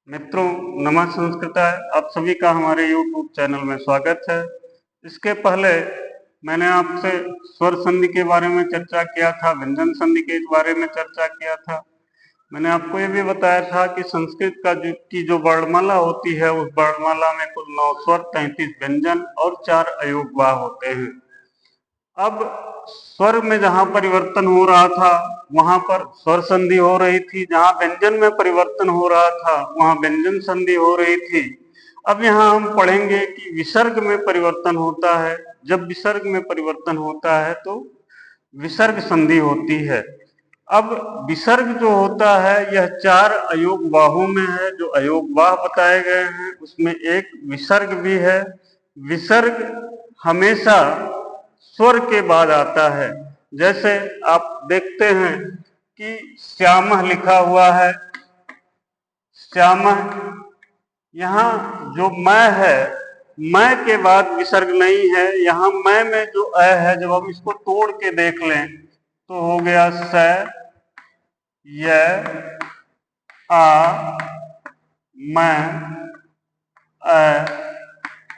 मित्रों, नमः संस्कृताय। आप सभी का हमारे YouTube चैनल में स्वागत है। इसके पहले मैंने आपसे स्वर संधि के बारे में चर्चा किया था, व्यंजन संधि के बारे में चर्चा किया था। मैंने आपको ये भी बताया था कि संस्कृत की जो वर्णमाला होती है, उस वर्णमाला में कुल 9 स्वर, 33 व्यंजन और 4 अयोगवाह होते हैं। अब स्वर में जहां परिवर्तन हो रहा था वहां पर स्वर संधि हो रही थी, जहां व्यंजन में परिवर्तन हो रहा था वहां व्यंजन संधि हो रही थी। अब यहाँ हम पढ़ेंगे कि विसर्ग में परिवर्तन होता है। जब विसर्ग में परिवर्तन होता है तो विसर्ग संधि होती है। अब विसर्ग जो होता है यह 4 अयोगवाहों में है। जो अयोगवाह बताए गए हैं उसमें एक विसर्ग भी है। विसर्ग हमेशा स्वर के बाद आता है। जैसे आप देखते हैं कि श्यामः लिखा हुआ है, श्यामः, यहाँ जो मैं है, मैं के बाद विसर्ग नहीं है। यहाँ मैं में जो अ है, जब हम इसको तोड़ के देख लें तो हो गया स, य, आ, मैं, अ,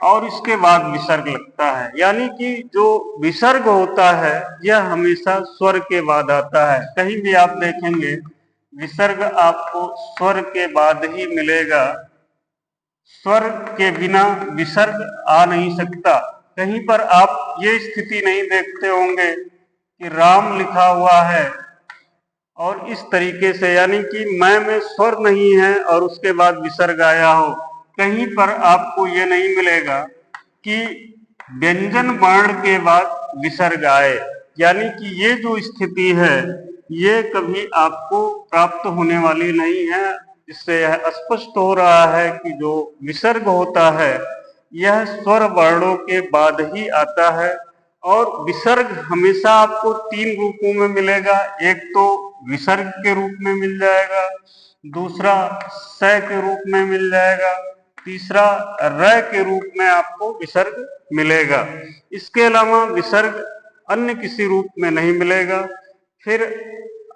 और इसके बाद विसर्ग लगता है। यानी कि जो विसर्ग होता है यह हमेशा स्वर के बाद आता है। कहीं भी आप देखेंगे विसर्ग आपको स्वर के बाद ही मिलेगा। स्वर के बिना विसर्ग आ नहीं सकता। कहीं पर आप ये स्थिति नहीं देखते होंगे कि राम लिखा हुआ है और इस तरीके से, यानी कि मैं में स्वर नहीं है और उसके बाद विसर्ग आया हो। कहीं पर आपको ये नहीं मिलेगा कि व्यंजन वर्ण के बाद विसर्ग आए। यानी कि ये जो स्थिति है ये कभी आपको प्राप्त होने वाली नहीं है। इससे यह स्पष्ट हो रहा है कि जो विसर्ग होता है यह स्वर वर्णों के बाद ही आता है। और विसर्ग हमेशा आपको 3 रूपों में मिलेगा। एक तो विसर्ग के रूप में मिल जाएगा, दूसरा स के रूप में मिल जाएगा, तीसरा र के रूप में आपको विसर्ग मिलेगा। इसके अलावा विसर्ग अन्य किसी रूप में नहीं मिलेगा। फिर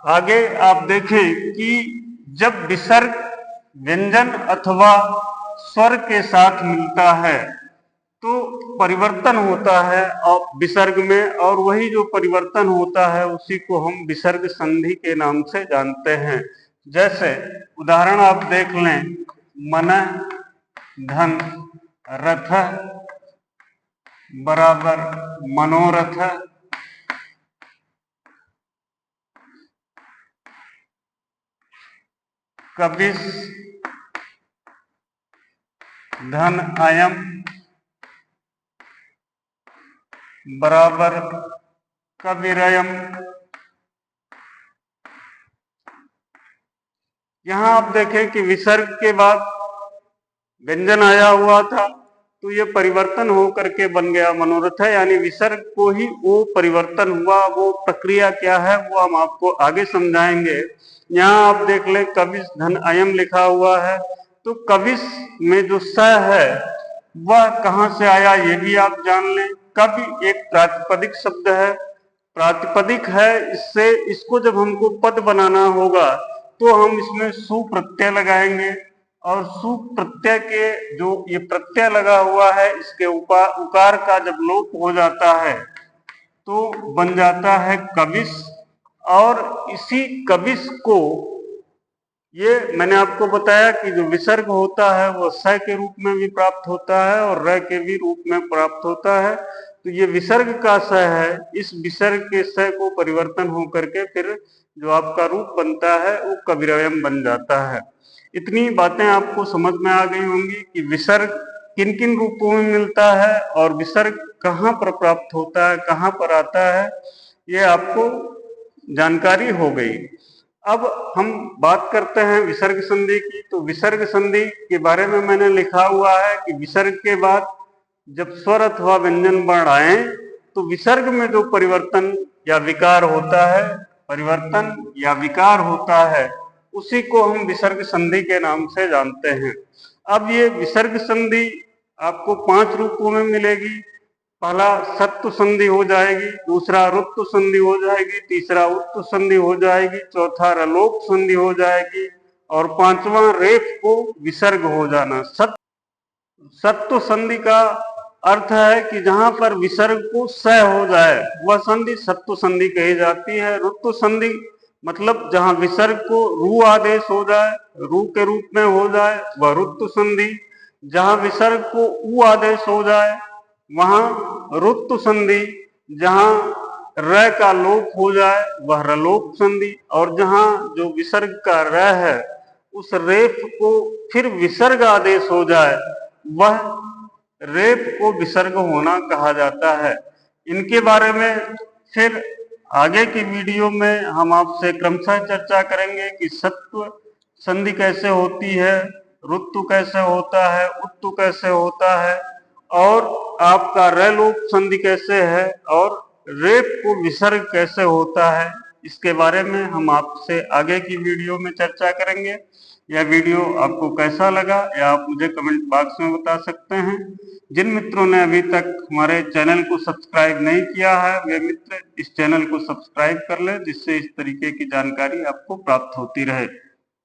आगे आप देखें कि जब विसर्ग व्यंजन अथवा स्वर के साथ मिलता है तो परिवर्तन होता है और विसर्ग में, और वही जो परिवर्तन होता है उसी को हम विसर्ग संधि के नाम से जानते हैं। जैसे उदाहरण आप देख लें, मन, धन, रथ बराबर मनोरथ, कविस, धन अयम बराबर कविरयम। यहां आप देखें कि विसर्ग के बाद व्यंजन आया हुआ था तो ये परिवर्तन हो करके बन गया मनोरथ है। यानी विसर्ग को ही वो परिवर्तन हुआ, वो प्रक्रिया क्या है वो हम आपको आगे समझाएंगे। यहाँ आप देख लें कविस धन अयम लिखा हुआ है, तो कविस में जो स है वह कहाँ से आया ये भी आप जान लें। कवि एक प्रातिपदिक शब्द है, प्रातिपदिक है। इससे इसको जब हमको पद बनाना होगा तो हम इसमें सु प्रत्यय लगाएंगे और सु प्रत्यय के जो ये प्रत्यय लगा हुआ है इसके उकार का जब लोप हो जाता है तो बन जाता है कविस। और इसी कविस को, ये मैंने आपको बताया कि जो विसर्ग होता है वो स के रूप में भी प्राप्त होता है और र के भी रूप में प्राप्त होता है। तो ये विसर्ग का स है, इस विसर्ग के स को परिवर्तन हो करके फिर जो आपका रूप बनता है वो कविरयम बन जाता है। इतनी बातें आपको समझ में आ गई होंगी कि विसर्ग किन किन रूपों में मिलता है और विसर्ग कहाँ पर प्राप्त होता है, कहाँ पर आता है, ये आपको जानकारी हो गई। अब हम बात करते हैं विसर्ग संधि की। तो विसर्ग संधि के बारे में मैंने लिखा हुआ है कि विसर्ग के बाद जब स्वर अथवा व्यंजन वर्ण आए तो विसर्ग में जो परिवर्तन या विकार होता है, परिवर्तन या विकार होता है, उसी को हम विसर्ग संधि के नाम से जानते हैं। अब ये विसर्ग संधि आपको 5 रूपों में मिलेगी। पहला सत्व संधि हो जाएगी, दूसरा रुत्व संधि हो जाएगी, तीसरा उत्व संधि हो जाएगी, चौथा रलोप संधि हो जाएगी और पांचवा रेफ को विसर्ग हो जाना। सत्व संधि का अर्थ है कि जहां पर विसर्ग को स हो जाए वह संधि सत्व संधि कही जाती है। रुत्व संधि मतलब जहां विसर्ग को रू आदेश हो जाए, रू के रूप में हो जाए, वह रुत्व संधि। जहां विसर्ग को उ आदेश हो जाए वहां रुत्व संधि। जहां र का लोप हो जाए वह रलोप संधि। और जहां जो विसर्ग का र है उस रेफ को फिर विसर्ग आदेश हो जाए वह रेफ को विसर्ग होना कहा जाता है। इनके बारे में फिर आगे की वीडियो में हम आपसे क्रमशः चर्चा करेंगे कि सत्व संधि कैसे होती है, रुत्व कैसे होता है, उत्तु कैसे होता है और आपका रलोप संधि कैसे है और रेफ को विसर्ग कैसे होता है। इसके बारे में हम आपसे आगे की वीडियो में चर्चा करेंगे। यह वीडियो आपको कैसा लगा या आप मुझे कमेंट बॉक्स में बता सकते हैं। जिन मित्रों ने अभी तक हमारे चैनल को सब्सक्राइब नहीं किया है वे मित्र इस चैनल को सब्सक्राइब कर ले, जिससे इस तरीके की जानकारी आपको प्राप्त होती रहे।